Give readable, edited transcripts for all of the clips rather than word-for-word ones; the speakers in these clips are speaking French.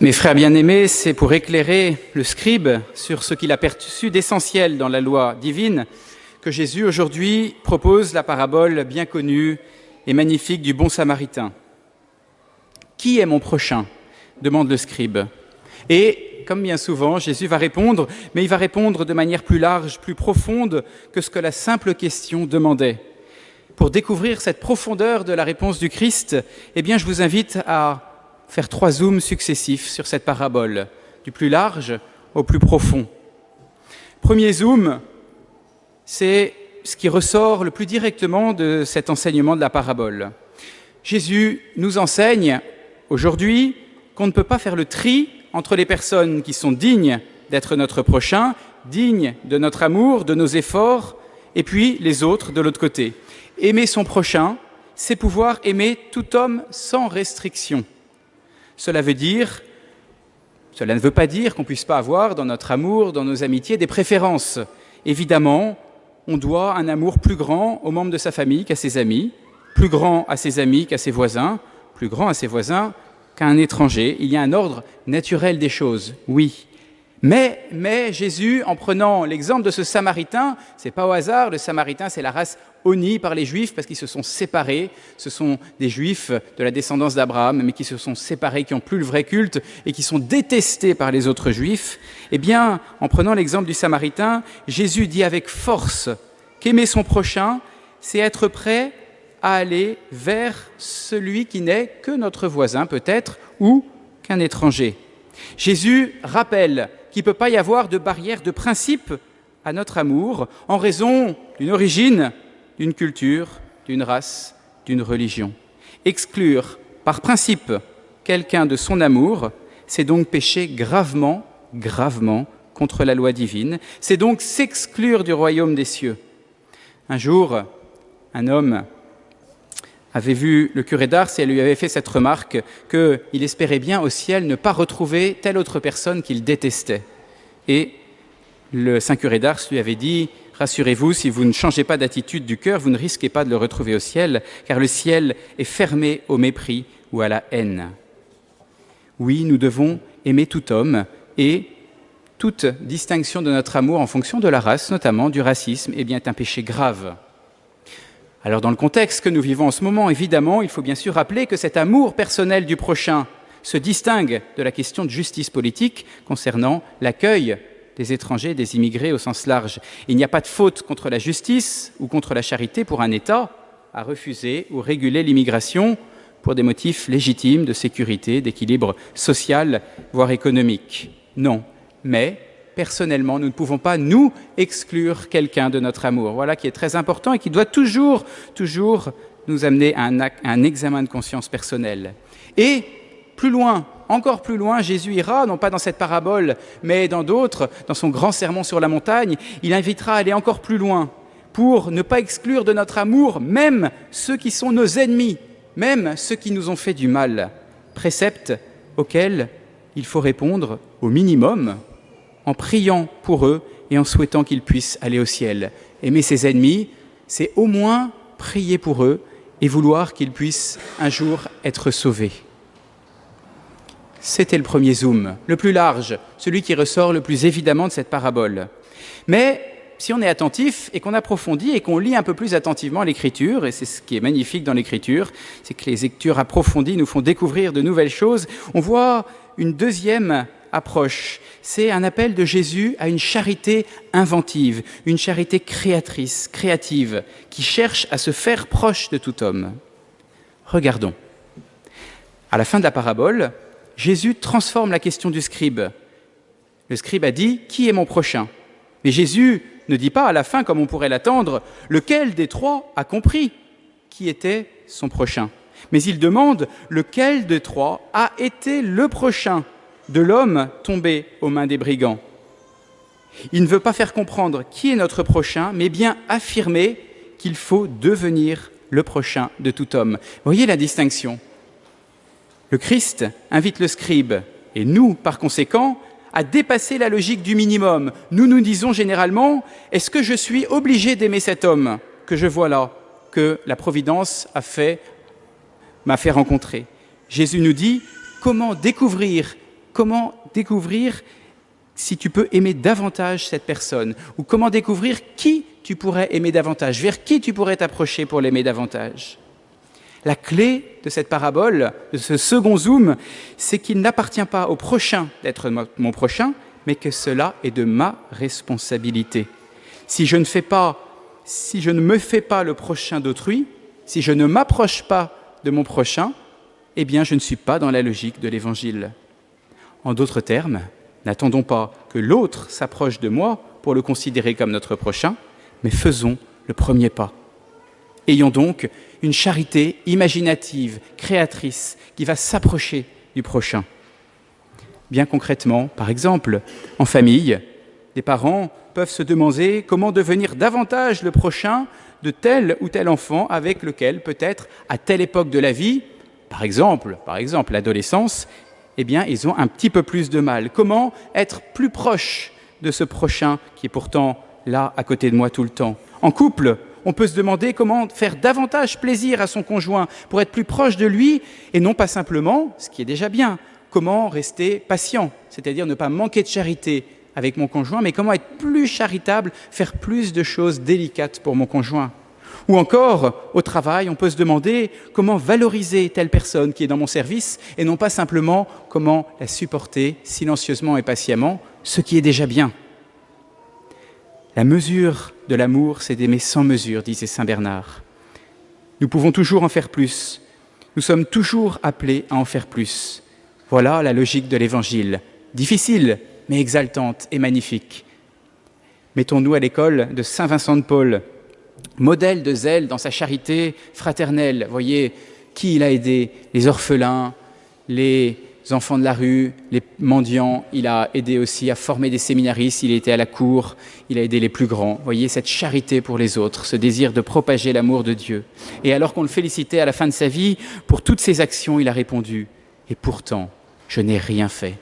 Mes frères bien-aimés, c'est pour éclairer le scribe sur ce qu'il a perçu d'essentiel dans la loi divine que Jésus aujourd'hui propose la parabole bien connue et magnifique du bon samaritain. Qui est mon prochain ? Demande le scribe. Et comme bien souvent, Jésus va répondre, mais il va répondre de manière plus large, plus profonde que ce que la simple question demandait. Pour découvrir cette profondeur de la réponse du Christ, je vous invite à faire 3 zooms successifs sur cette parabole, du plus large au plus profond. Premier zoom, c'est ce qui ressort le plus directement de cet enseignement de la parabole. Jésus nous enseigne aujourd'hui qu'on ne peut pas faire le tri entre les personnes qui sont dignes d'être notre prochain, dignes de notre amour, de nos efforts, et puis les autres de l'autre côté. Aimer son prochain, c'est pouvoir aimer tout homme sans restriction. Cela ne veut pas dire qu'on ne puisse pas avoir dans notre amour, dans nos amitiés, des préférences. Évidemment, on doit un amour plus grand aux membres de sa famille qu'à ses amis, plus grand à ses amis qu'à ses voisins, plus grand à ses voisins qu'à un étranger. Il y a un ordre naturel des choses, oui. Mais Jésus, en prenant l'exemple de ce Samaritain, c'est pas au hasard, le Samaritain, c'est la race honnie par les Juifs parce qu'ils se sont séparés. Ce sont des Juifs de la descendance d'Abraham, mais qui se sont séparés, qui n'ont plus le vrai culte et qui sont détestés par les autres Juifs. En prenant l'exemple du Samaritain, Jésus dit avec force qu'aimer son prochain, c'est être prêt à aller vers celui qui n'est que notre voisin peut-être ou qu'un étranger. Jésus rappelle qu'il ne peut pas y avoir de barrière de principe à notre amour en raison d'une origine, d'une culture, d'une race, d'une religion. Exclure par principe quelqu'un de son amour, c'est donc pécher gravement contre la loi divine. C'est donc s'exclure du royaume des cieux. Un jour, un homme avait vu le curé d'Ars et elle lui avait fait cette remarque qu'il espérait bien au ciel ne pas retrouver telle autre personne qu'il détestait. Et le saint curé d'Ars lui avait dit « Rassurez-vous, si vous ne changez pas d'attitude du cœur, vous ne risquez pas de le retrouver au ciel, car le ciel est fermé au mépris ou à la haine. » Oui, nous devons aimer tout homme et toute distinction de notre amour en fonction de la race, notamment du racisme, est un péché grave. Alors dans le contexte que nous vivons en ce moment, évidemment, il faut bien sûr rappeler que cet amour personnel du prochain se distingue de la question de justice politique concernant l'accueil des étrangers, des immigrés au sens large. Il n'y a pas de faute contre la justice ou contre la charité pour un État à refuser ou réguler l'immigration pour des motifs légitimes de sécurité, d'équilibre social, voire économique. Non, mais personnellement, nous ne pouvons pas nous exclure quelqu'un de notre amour. Voilà qui est très important et qui doit toujours nous amener à un examen de conscience personnelle. Et plus loin, encore plus loin, Jésus ira, non pas dans cette parabole, mais dans d'autres, dans son grand sermon sur la montagne, il invitera à aller encore plus loin pour ne pas exclure de notre amour même ceux qui sont nos ennemis, même ceux qui nous ont fait du mal. Précepte auquel il faut répondre au minimum en priant pour eux et en souhaitant qu'ils puissent aller au ciel. Aimer ses ennemis, c'est au moins prier pour eux et vouloir qu'ils puissent un jour être sauvés. C'était le premier zoom, le plus large, celui qui ressort le plus évidemment de cette parabole. Mais si on est attentif et qu'on approfondit et qu'on lit un peu plus attentivement l'Écriture, et c'est ce qui est magnifique dans l'Écriture, c'est que les lectures approfondies nous font découvrir de nouvelles choses, on voit une deuxième approche. C'est un appel de Jésus à une charité inventive, une charité créatrice, créative, qui cherche à se faire proche de tout homme. Regardons. À la fin de la parabole, Jésus transforme la question du scribe. Le scribe a dit « Qui est mon prochain ?» Mais Jésus ne dit pas à la fin, comme on pourrait l'attendre, lequel des 3 a compris qui était son prochain. Mais il demande lequel des 3 a été le prochain de l'homme tombé aux mains des brigands. Il ne veut pas faire comprendre qui est notre prochain, mais bien affirmer qu'il faut devenir le prochain de tout homme. Vous voyez la distinction ? Le Christ invite le scribe, et nous, par conséquent, à dépasser la logique du minimum. Nous nous disons généralement, est-ce que je suis obligé d'aimer cet homme que je vois là, que la Providence m'a fait rencontrer ? Jésus nous dit, comment découvrir comment découvrir si tu peux aimer davantage cette personne, ou comment découvrir qui tu pourrais aimer davantage, vers qui tu pourrais t'approcher pour l'aimer davantage. La clé de cette parabole, de ce second zoom, c'est qu'il n'appartient pas au prochain d'être mon prochain, mais que cela est de ma responsabilité. Si je ne me fais pas le prochain d'autrui, si je ne m'approche pas de mon prochain, eh bien je ne suis pas dans la logique de l'Évangile. En d'autres termes, n'attendons pas que l'autre s'approche de moi pour le considérer comme notre prochain, mais faisons le premier pas. Ayons donc une charité imaginative, créatrice, qui va s'approcher du prochain. Bien concrètement, par exemple, en famille, des parents peuvent se demander comment devenir davantage le prochain de tel ou tel enfant avec lequel, peut-être, à telle époque de la vie, par exemple l'adolescence, eh bien, ils ont un petit peu plus de mal. Comment être plus proche de ce prochain qui est pourtant là, à côté de moi tout le temps? En couple, on peut se demander comment faire davantage plaisir à son conjoint pour être plus proche de lui et non pas simplement, ce qui est déjà bien, comment rester patient, c'est-à-dire ne pas manquer de charité avec mon conjoint, mais comment être plus charitable, faire plus de choses délicates pour mon conjoint. Ou encore, au travail, on peut se demander comment valoriser telle personne qui est dans mon service et non pas simplement comment la supporter silencieusement et patiemment, ce qui est déjà bien. La mesure de l'amour, c'est d'aimer sans mesure, disait saint Bernard. Nous pouvons toujours en faire plus. Nous sommes toujours appelés à en faire plus. Voilà la logique de l'Évangile. Difficile, mais exaltante et magnifique. Mettons-nous à l'école de saint Vincent de Paul, modèle de zèle dans sa charité fraternelle. Voyez qui il a aidé, les orphelins, les enfants de la rue, les mendiants. Il a aidé aussi à former des séminaristes, il était à la cour, il a aidé les plus grands. Voyez cette charité pour les autres, ce désir de propager l'amour de Dieu. Et alors qu'on le félicitait à la fin de sa vie pour toutes ses actions, il a répondu « Et pourtant, je n'ai rien fait ».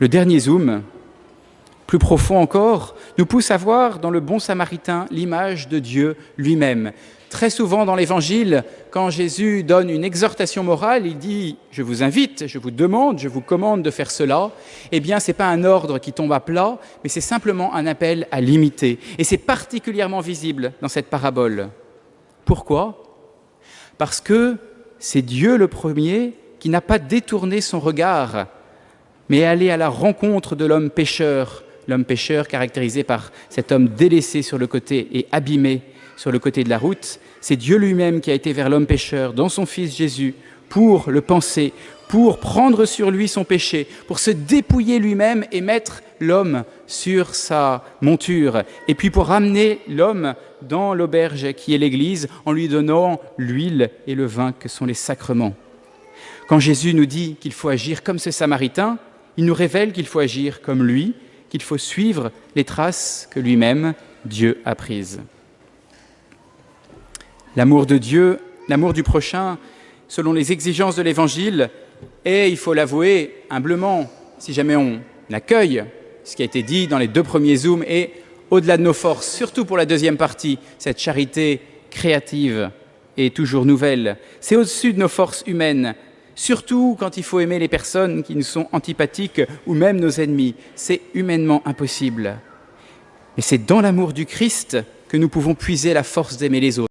Le dernier zoom, plus profond encore, nous pousse à voir dans le bon samaritain l'image de Dieu lui-même. Très souvent dans l'Évangile, quand Jésus donne une exhortation morale, il dit « Je vous invite, je vous demande, je vous commande de faire cela », eh bien ce n'est pas un ordre qui tombe à plat, mais c'est simplement un appel à l'imiter. Et c'est particulièrement visible dans cette parabole. Pourquoi ? Parce que c'est Dieu le premier qui n'a pas détourné son regard, mais est allé à la rencontre de l'homme pécheur caractérisé par cet homme délaissé sur le côté et abîmé sur le côté de la route. C'est Dieu lui-même qui a été vers l'homme pécheur dans son Fils Jésus pour le panser, pour prendre sur lui son péché, pour se dépouiller lui-même et mettre l'homme sur sa monture, et puis pour ramener l'homme dans l'auberge qui est l'Église en lui donnant l'huile et le vin que sont les sacrements. Quand Jésus nous dit qu'il faut agir comme ce Samaritain, il nous révèle qu'il faut agir comme lui, qu'il faut suivre les traces que lui-même, Dieu, a prises. L'amour de Dieu, l'amour du prochain, selon les exigences de l'Évangile, est, il faut l'avouer, humblement, si jamais on accueille ce qui a été dit dans les 2 premiers zooms, et au-delà de nos forces, surtout pour la deuxième partie, cette charité créative et toujours nouvelle. C'est au-dessus de nos forces humaines, surtout quand il faut aimer les personnes qui nous sont antipathiques ou même nos ennemis. C'est humainement impossible. Mais c'est dans l'amour du Christ que nous pouvons puiser la force d'aimer les autres.